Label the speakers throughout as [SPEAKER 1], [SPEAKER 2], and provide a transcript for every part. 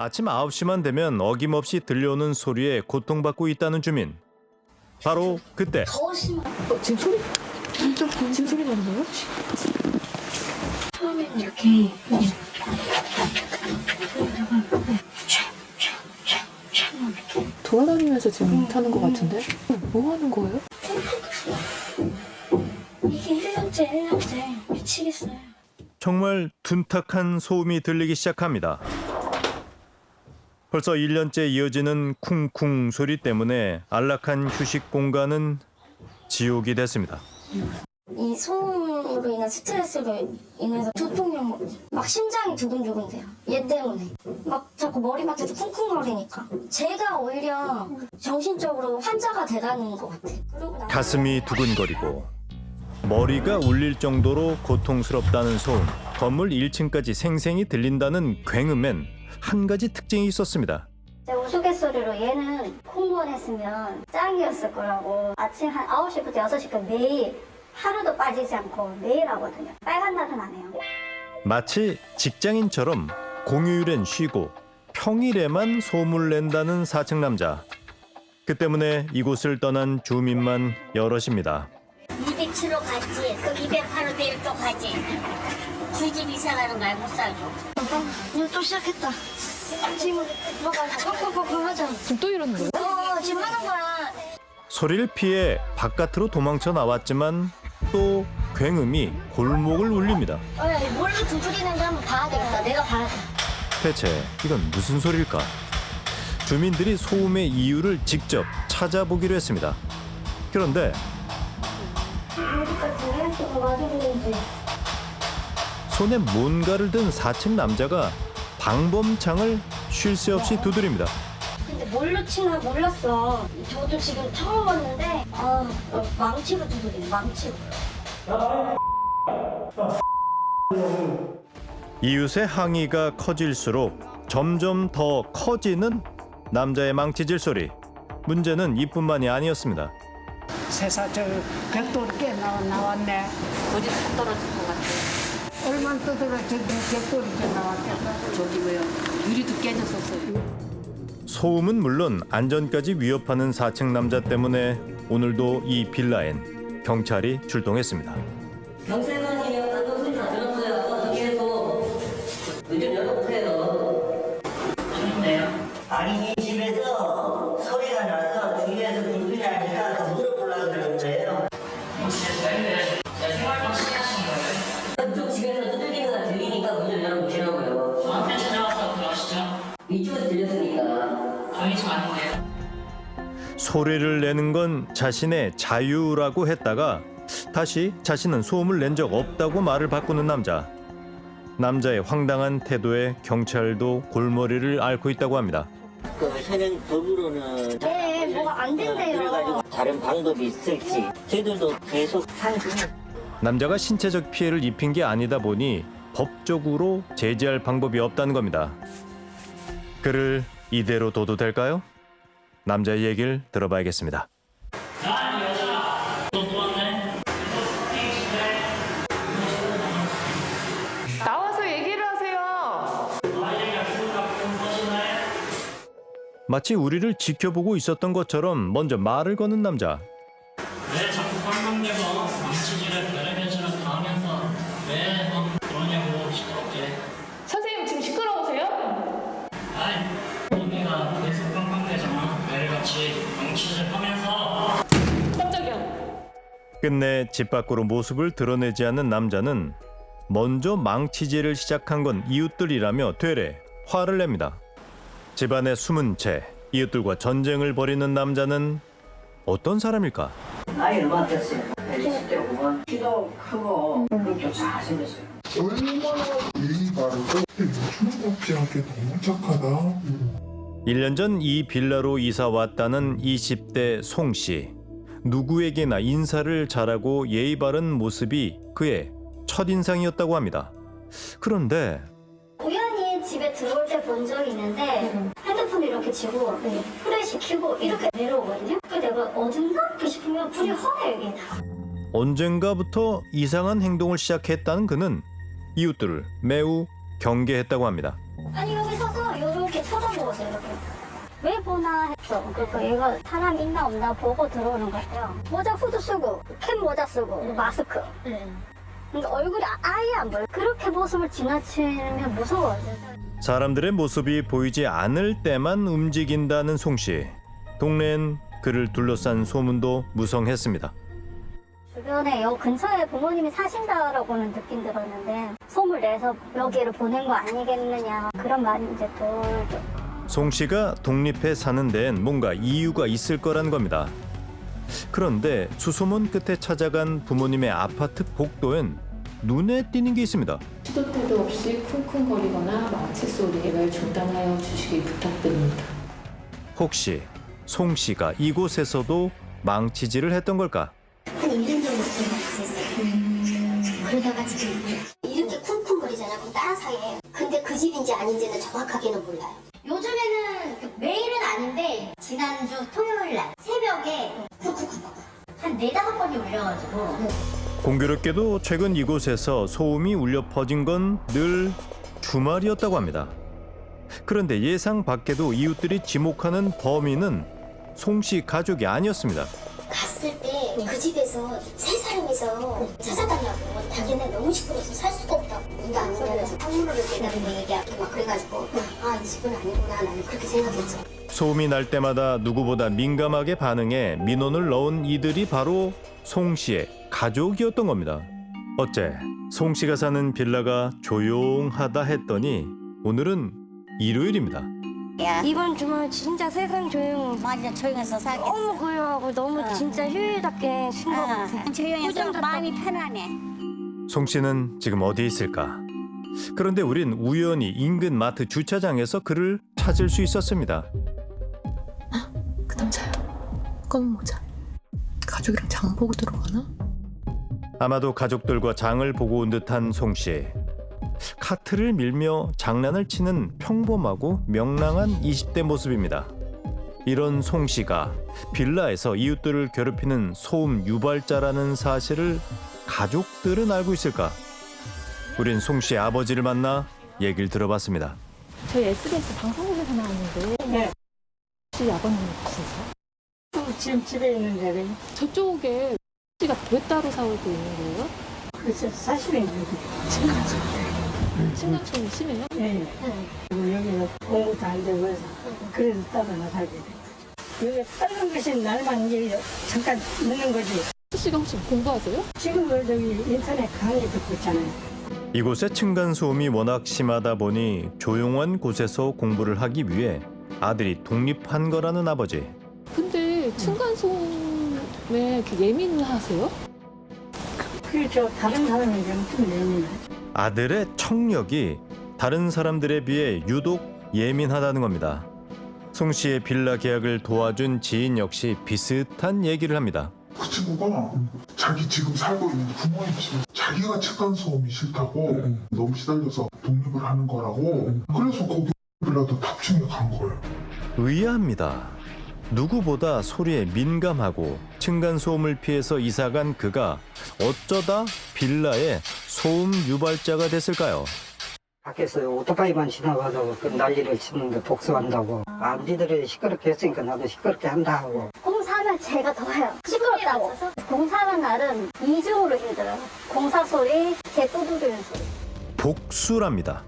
[SPEAKER 1] 아침 9시만 되면 어김없이 들려오는 소리에 고통받고 있다는 주민. 바로 그때
[SPEAKER 2] 더 심한.
[SPEAKER 3] 지금 소리? 지금 소리 나는 거예요?
[SPEAKER 2] 처음에는 이렇게
[SPEAKER 3] 돌아다니면서 지금 타는 것 같은데? 뭐 하는 거예요?
[SPEAKER 2] 이게 1년째 미치겠어요.
[SPEAKER 1] 정말 둔탁한 소음이 들리기 시작합니다. 벌써 1년째 이어지는 쿵쿵 소리 때문에 안락한 휴식 공간은 지옥이 됐습니다.
[SPEAKER 2] 이 소음으로 인한 스트레스로 인해서 두통령, 막 심장이 두근두근돼요. 얘 때문에. 막 자꾸 머리맡에서 쿵쿵거리니까. 제가 오히려 정신적으로 환자가 돼가는 것 같아요. 그러고 나서
[SPEAKER 1] 가슴이 두근거리고 머리가 울릴 정도로 고통스럽다는 소음. 건물 1층까지 생생히 들린다는 굉음엔 한 가지 특징이 있었습니다.
[SPEAKER 2] 제 우스갯소리로 얘는 공무원 했으면 짱이었을 거라고 아침 한 9시부터 6시까지 매일 하루도 빠지지 않고 매일 하거든요. 빨간 날은 안 해요.
[SPEAKER 1] 마치 직장인처럼 공휴일엔 쉬고 평일에만 소문을 낸다는 4층 남자. 그 때문에 이곳을 떠난 주민만 여럿입니다.
[SPEAKER 4] 207호 갔지, 또 208호 내일 또 가지. 주집 이사 가는 거야, 못 살고.
[SPEAKER 2] 이제 또 시작했다. 지금 뭐가 펑펑펑펑 하잖아.
[SPEAKER 3] 지금 또 이러는 거예요?
[SPEAKER 2] 지금 하는 거야.
[SPEAKER 1] 소리를 피해 바깥으로 도망쳐 나왔지만 또 굉음이 골목을 울립니다.
[SPEAKER 2] 뭘로 두드리는지 한번 봐야 되겠다. 내가 봐야 돼.
[SPEAKER 1] 대체 이건 무슨 소리일까? 주민들이 소음의 이유를 직접 찾아보기로 했습니다. 그런데
[SPEAKER 2] 여기 같은 게 맞아보는지.
[SPEAKER 1] 손에 뭔가를 든 4층 남자가 방범창을 쉴 새 없이 두드립니다.
[SPEAKER 2] 근데 뭘로 치나 몰랐어. 저도 지금 처음 봤는데 망치로 두드리네. 망치로.
[SPEAKER 1] 이웃의 항의가 커질수록 점점 더 커지는 남자의 망치질 소리. 문제는 이뿐만이 아니었습니다.
[SPEAKER 5] 세사 저 벽돌이 꽤 나왔네.
[SPEAKER 4] 어디 탁 떨어질 것 같아.
[SPEAKER 5] 얼마나 떠들었는데 벽돌이 꽤 나왔겠다.
[SPEAKER 4] 저기 뭐야, 유리도 깨졌었어요.
[SPEAKER 1] 소음은 물론 안전까지 위협하는 4층 남자 때문에 오늘도 이 빌라엔 경찰이 출동했습니다.
[SPEAKER 6] 경찰관이요. 방금 소리 다 들었어요. 어떻게 해서 문좀 열어보세요. 아니 이 집에서 소리가 나서 주위에서 불빛이 나니까 더 물어보려고 그러는 거예요. 그쪽 집에서 두들기는 거 들리니까 문 좀 열어보시라고요.
[SPEAKER 7] 저한테 찾아와서 들어가시죠.
[SPEAKER 6] 이쪽에서 들렸으니까.
[SPEAKER 7] 저희 집 아닌데요.
[SPEAKER 1] 소리를 내는 건 자신의 자유라고 했다가 다시 자신은 소음을 낸 적 없다고 말을 바꾸는 남자. 남자의 황당한 태도에 경찰도 골머리를 앓고 있다고 합니다.
[SPEAKER 6] 그 현행 법으로는
[SPEAKER 2] 네, 뭐가 안 된대요.
[SPEAKER 6] 그래가지고 다른 방법이 있을지 저희들도 계속 상중.
[SPEAKER 1] 남자가 신체적 피해를 입힌 게 아니다 보니 법적으로 제재할 방법이 없다는 겁니다. 그를 이대로 둬도 될까요? 남자의 얘기를 들어봐야겠습니다.
[SPEAKER 7] 야, 이 여자. 너 또 왔네?
[SPEAKER 3] 나와서 얘기를 하세요.
[SPEAKER 1] 마치 우리를 지켜보고 있었던 것처럼 먼저 말을 거는 남자.
[SPEAKER 7] 왜 자꾸 헐렁대고 망치질을 별의별처럼 다 하면서 왜 그러냐고 시끄럽게.
[SPEAKER 3] 선생님 지금 시끄러우세요?
[SPEAKER 7] 아이, 언니가 계속 빵빵대잖아. 매일같이 망치질 하면서.
[SPEAKER 3] 깜짝이야.
[SPEAKER 1] 끝내 집 밖으로 모습을 드러내지 않는 남자는 먼저 망치질을 시작한 건 이웃들이라며 되레 화를 냅니다. 집안에 숨은 채 이웃들과 전쟁을 벌이는 남자는 어떤 사람일까?
[SPEAKER 6] 나이 얼마 됐어요? 80대고 키도 크고 그렇게 잘생겼어요.
[SPEAKER 8] 얼마나 예의 바르고 요즘같지 않게 너무 착하다.
[SPEAKER 1] 1년 전 이 빌라로 이사 왔다는 20대 송 씨. 누구에게나 인사를 잘하고 예의 바른 모습이 그의 첫인상이었다고 합니다. 그런데
[SPEAKER 2] 우연히 집에 들어올 때 본 적이 있는데 핸드폰을 이렇게 쥐고 프레시 켜고 이렇게 내려오거든요. 그래서 내가 어딘가 싶으면 불이 환해요 이게 다.
[SPEAKER 1] 언젠가부터 이상한 행동을 시작했다는 그는 이웃들을 매우 경계했다고 합니다.
[SPEAKER 2] 아니 여기 서서 이렇게 이렇게 쳐다보거든요. 이렇게. 왜 보나 했어. 그러니까 얘가 사람 있나 없나 보고 들어오는 거예요. 모자 후드 쓰고 캡 모자 쓰고 마스크. 그러니까 얼굴이 아예 안 보여. 그렇게 모습을 지나치면 무서워요.
[SPEAKER 1] 사람들의 모습이 보이지 않을 때만 움직인다는 송 씨. 동네엔 그를 둘러싼 소문도 무성했습니다.
[SPEAKER 2] 주변에 여 근처에 부모님이 사신다라고는 듣긴 들었는데 소문 내서 여기를 보낸 거 아니겠느냐 그런 말이 이제 돌죠.
[SPEAKER 1] 송 씨가 독립해 사는 데엔 뭔가 이유가 있을 거란 겁니다. 그런데 수소문 끝에 찾아간 부모님의 아파트 복도엔 눈에 띄는 게 있습니다.
[SPEAKER 9] 시도 때도 없이 쿵쿵거리거나 마취 소리를 중단하여 주시기 부탁드립니다. 혹시
[SPEAKER 1] 송 씨가 이곳에서도 망치질을 했던 걸까?
[SPEAKER 4] 한 1년 정도 있었어요. 그러다가 지금 이렇게 쿵쿵거리잖아. 그럼 따라상해. 근데 그 집인지 아닌지는 정확하게는 몰라요. 요즘에는 매일은 아닌데 지난주 토요일 날 새벽에 쿵쿵쿵쿵 한 4-5번이 울려가지고
[SPEAKER 1] 공교롭게도 최근 이곳에서 소음이 울려 퍼진 건 늘 주말이었다고 합니다. 그런데 예상 밖에도 이웃들이 지목하는 범인은 송 씨 가족이 아니었습니다.
[SPEAKER 4] 갔을 때 그 집에서 3사람이서 찾아달라고. 자기는 너무 시끄러워서 살 수가 없다고. 이거 아니면 창문으로 내다보고 얘기하고 막 그래가지고 이 집은 아니구나 나는 그렇게 생각했죠.
[SPEAKER 1] 소음이 날 때마다 누구보다 민감하게 반응해 민원을 넣은 이들이 바로 송 씨의 가족이었던 겁니다. 어째 송 씨가 사는 빌라가 조용하다 했더니 오늘은 일요일입니다.
[SPEAKER 2] 이번 주말 진짜 세상 조용.
[SPEAKER 4] 완전 조용해서 살겠어.
[SPEAKER 2] 너무 고요하고 너무 진짜 휴일답게 쉰 것 같아.
[SPEAKER 4] 조용해서 마음이 편하네.
[SPEAKER 1] 송 씨는 지금 어디에 있을까? 그런데 우린 우연히 인근 마트 주차장에서 그를 찾을 수 있었습니다.
[SPEAKER 9] 그 남자야. 검은 모자. 가족이랑 장 보고 들어가나?
[SPEAKER 1] 아마도 가족들과 장을 보고 온 듯한 송 씨. 카트를 밀며 장난을 치는 평범하고 명랑한 20대 모습입니다. 이런 송 씨가 빌라에서 이웃들을 괴롭히는 소음 유발자라는 사실을 가족들은 알고 있을까? 우린 송 씨의 아버지를 만나 얘기를 들어봤습니다.
[SPEAKER 3] 저희 SBS 방송국에서 나왔는데
[SPEAKER 5] 네.
[SPEAKER 3] 혹시 아버님 계세요?
[SPEAKER 5] 지금 집에 있는데
[SPEAKER 3] 저쪽에 씨가 왜 따로 살고 있는 거예요?
[SPEAKER 5] 그래서 사실은
[SPEAKER 3] 층간소음이 심해요?
[SPEAKER 5] 예. 그리고 여기는 공부도 안 되고 해서 그래서 따로 살게 돼. 여기 다른 것이 날만 이제 잠깐 있는 거지.
[SPEAKER 3] 씨가 혹시 공부하세요?
[SPEAKER 5] 지금은 저기 인터넷 강의 듣고 있잖아요.
[SPEAKER 1] 이곳의 층간소음이 워낙 심하다 보니 조용한 곳에서 공부를 하기 위해 아들이 독립한 거라는 아버지.
[SPEAKER 3] 근데 층간소음에 이렇게 예민하세요?
[SPEAKER 5] 그게 저 다른 사람에게 엄청 예민해.
[SPEAKER 1] 아들의 청력이 다른 사람들에 비해 유독 예민하다는 겁니다. 송 씨의 빌라 계약을 도와준 지인 역시 비슷한 얘기를 합니다.
[SPEAKER 8] 그 친구가 자기 지금 살고 있는 부모님 집에 자기가 층간소음이 싫다고 너무 시달려서 독립을 하는 거라고. 그래서 거기 빌라도 탑층에 간 거예요.
[SPEAKER 1] 의아합니다. 누구보다 소리에 민감하고 층간소음을 피해서 이사간 그가 어쩌다 빌라의 소음 유발자가 됐을까요?
[SPEAKER 10] 밖에서 오토바이만 지나가서 그 난리를 치는데 복수한다고. 니들이 시끄럽게 했으니까 나도 시끄럽게 한다 하고.
[SPEAKER 2] 공사하면 제가 더 해요. 시끄럽다고. 공사하는 날은 이중으로 힘들어요. 공사 소리, 개 두드리는 소리.
[SPEAKER 1] 복수랍니다.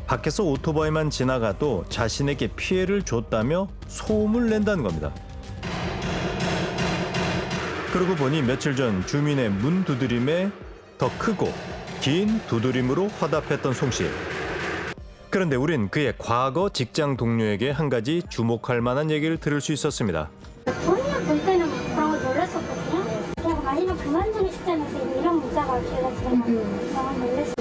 [SPEAKER 1] 밖에서 오토바이만 지나가도 자신에게 피해를 줬다며 소음을 낸다는 겁니다. 그러고 보니 며칠 전 주민의 문 두드림에 더 크고 긴 두드림으로 화답했던 송 씨. 그런데 우린 그의 과거 직장 동료에게 한 가지 주목할 만한 얘기를 들을 수 있었습니다.
[SPEAKER 2] 본인이 볼 때는 그런 걸 놀랐었거든요. 그래서 마지막 그만두는 시점에서 이런 문자가 왔길래 제가 너무 놀랐었어요.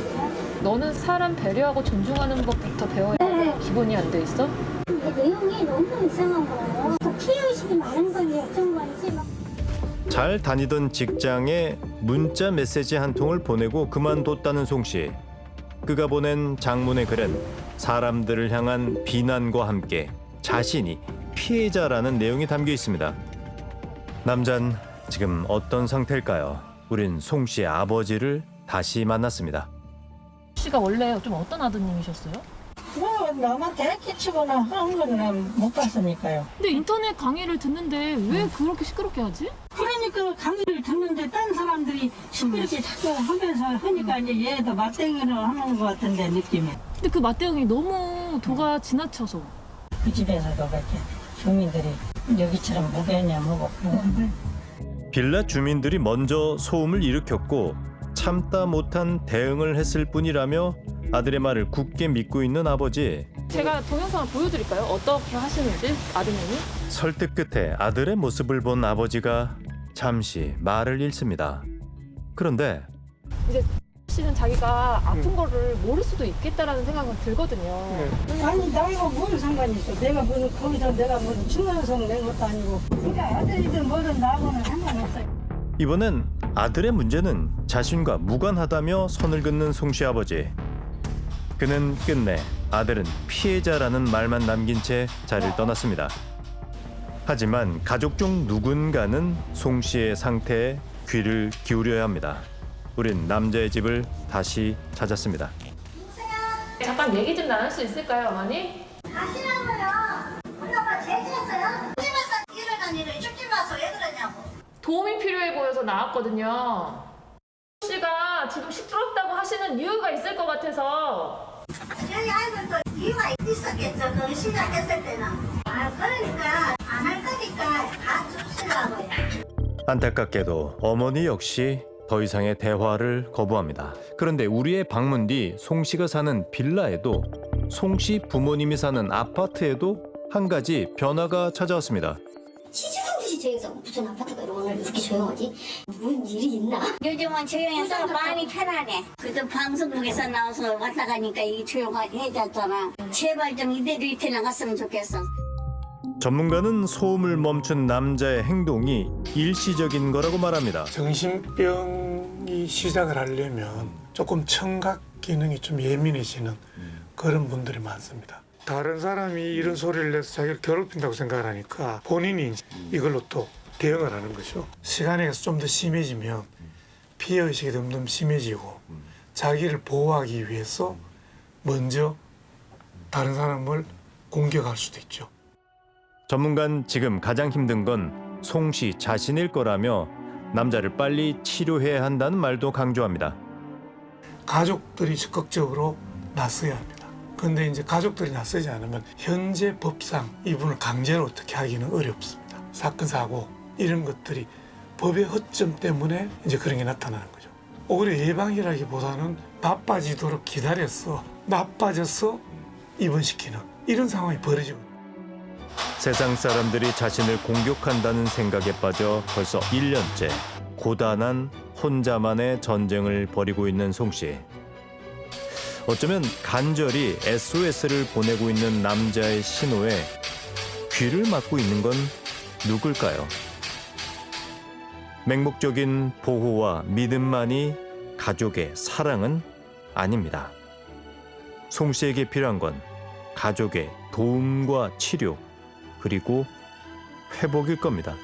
[SPEAKER 3] 너는 사람 배려하고 존중하는 법부터 배워야 돼. 기본이 안 돼 있어?
[SPEAKER 2] 근데 내용이 너무 이상한 거예요. 피해의식이 많은 건지 어쩐 건지 막.
[SPEAKER 1] 잘 다니던 직장에 문자 메시지 한 통을 보내고 그만뒀다는 송 씨. 그가 보낸 장문의 글은 사람들을 향한 비난과 함께 자신이 피해자라는 내용이 담겨 있습니다. 남잔 지금 어떤 상태일까요? 우린 송 씨의 아버지를 다시 만났습니다.
[SPEAKER 3] 씨가 원래 좀 어떤 아드님이셨어요?
[SPEAKER 5] 뭐 남한테 끼치거나 하는 건 난 못 봤으니까요.
[SPEAKER 3] 근데 인터넷 강의를 듣는데 왜 그렇게 시끄럽게 하지?
[SPEAKER 5] 그러니까 강의를 듣는데 딴 사람들이 시끄럽게 자꾸 하면서 하니까 이제 얘도 맞대응을 하는 것 같은데 느낌이.
[SPEAKER 3] 근데 그 맞대응이 너무 도가 지나쳐서.
[SPEAKER 5] 그 집에서도 그렇게 주민들이 여기처럼 무배냐 뭐고.
[SPEAKER 1] 빌라 주민들이 먼저 소음을 일으켰고 참다 못한 대응을 했을 뿐이라며 아들의 말을 굳게 믿고 있는 아버지.
[SPEAKER 3] 제가 동영상을 보여드릴까요? 어떻게 하시는지 아드님이?
[SPEAKER 1] 설득 끝에 아들의 모습을 본 아버지가 잠시 말을 잃습니다. 그런데
[SPEAKER 3] 이제 씨는 자기가 아픈 거를 모를 수도 있겠다라는 생각은 들거든요.
[SPEAKER 5] 아니 나하고 무슨 상관이 있어. 내가 무슨 거기서 내가 무슨 중간성 낸 것도 아니고. 그러니까 아들이든 뭐든 나하고는 상관없어요.
[SPEAKER 1] 이번엔 아들의 문제는 자신과 무관하다며 선을 긋는 송씨 아버지. 그는 끝내 아들은 피해자라는 말만 남긴 채 자리를 떠났습니다. 하지만 가족 중 누군가는 송씨의 상태에 귀를 기울여야 합니다. 우린 남자의 집을 다시 찾았습니다.
[SPEAKER 3] 잠깐 얘기 좀 나눌 수 있을까요, 어머니?
[SPEAKER 4] 가시라고요. 엄마가 제주였어요. 집에서 이러는 일을 죽지 마서 왜 그러냐고.
[SPEAKER 3] 도움이 필요해 보여서 나왔거든요. 씨가 지금 시끄럽다고 하시는 이유가 있을 것 같아서.
[SPEAKER 4] 저희 아이들도 이유가 있었겠죠. 그 시작했을 때는. 그러니까 안 할 거니까 다 주시라고요.
[SPEAKER 1] 안타깝게도 어머니 역시 더 이상의 대화를 거부합니다. 그런데 우리의 방문 뒤 송씨가 사는 빌라에도 송씨 부모님이 사는 아파트에도 한 가지 변화가 찾아왔습니다.
[SPEAKER 4] 시시한 듯이 조용해서 무슨 아파트가 오늘 이렇게 조용하지? 무슨 일이 있나?
[SPEAKER 11] 요즘은 조용해서 마음이 편하네. 그래도 방송국에서 나와서 왔다 가니까 이게 조용해졌잖아. 제발 좀 이대로 이렇게 나갔으면 좋겠어.
[SPEAKER 1] 전문가는 소음을 멈춘 남자의 행동이 일시적인 거라고 말합니다.
[SPEAKER 12] 정신병이 시작을 하려면 조금 청각 기능이 좀 예민해지는 그런 분들이 많습니다. 다른 사람이 이런 소리를 내서 자기를 괴롭힌다고 생각을 하니까 본인이 이걸로 또 대응을 하는 거죠. 시간이 가서 좀 더 심해지면 피해의식이 점점 심해지고 자기를 보호하기 위해서 먼저 다른 사람을 공격할 수도 있죠.
[SPEAKER 1] 전문가는 지금 가장 힘든 건 송씨 자신일 거라며 남자를 빨리 치료해야 한다는 말도 강조합니다.
[SPEAKER 12] 가족들이 적극적으로 나서야 합니다. 그런데 이제 가족들이 나서지 않으면 현재 법상 이분을 강제로 어떻게 하기는 어렵습니다. 사건, 사고 이런 것들이 법의 허점 때문에 이제 그런 게 나타나는 거죠. 오히려 예방이라기보다는 나빠지도록 기다려서 나빠져서 입원시키는 이런 상황이 벌어지고
[SPEAKER 1] 세상 사람들이 자신을 공격한다는 생각에 빠져 벌써 1년째 고단한 혼자만의 전쟁을 벌이고 있는 송씨. 어쩌면 간절히 SOS를 보내고 있는 남자의 신호에 귀를 막고 있는 건 누굴까요? 맹목적인 보호와 믿음만이 가족의 사랑은 아닙니다. 송씨에게 필요한 건 가족의 도움과 치료, 그리고 회복일 겁니다.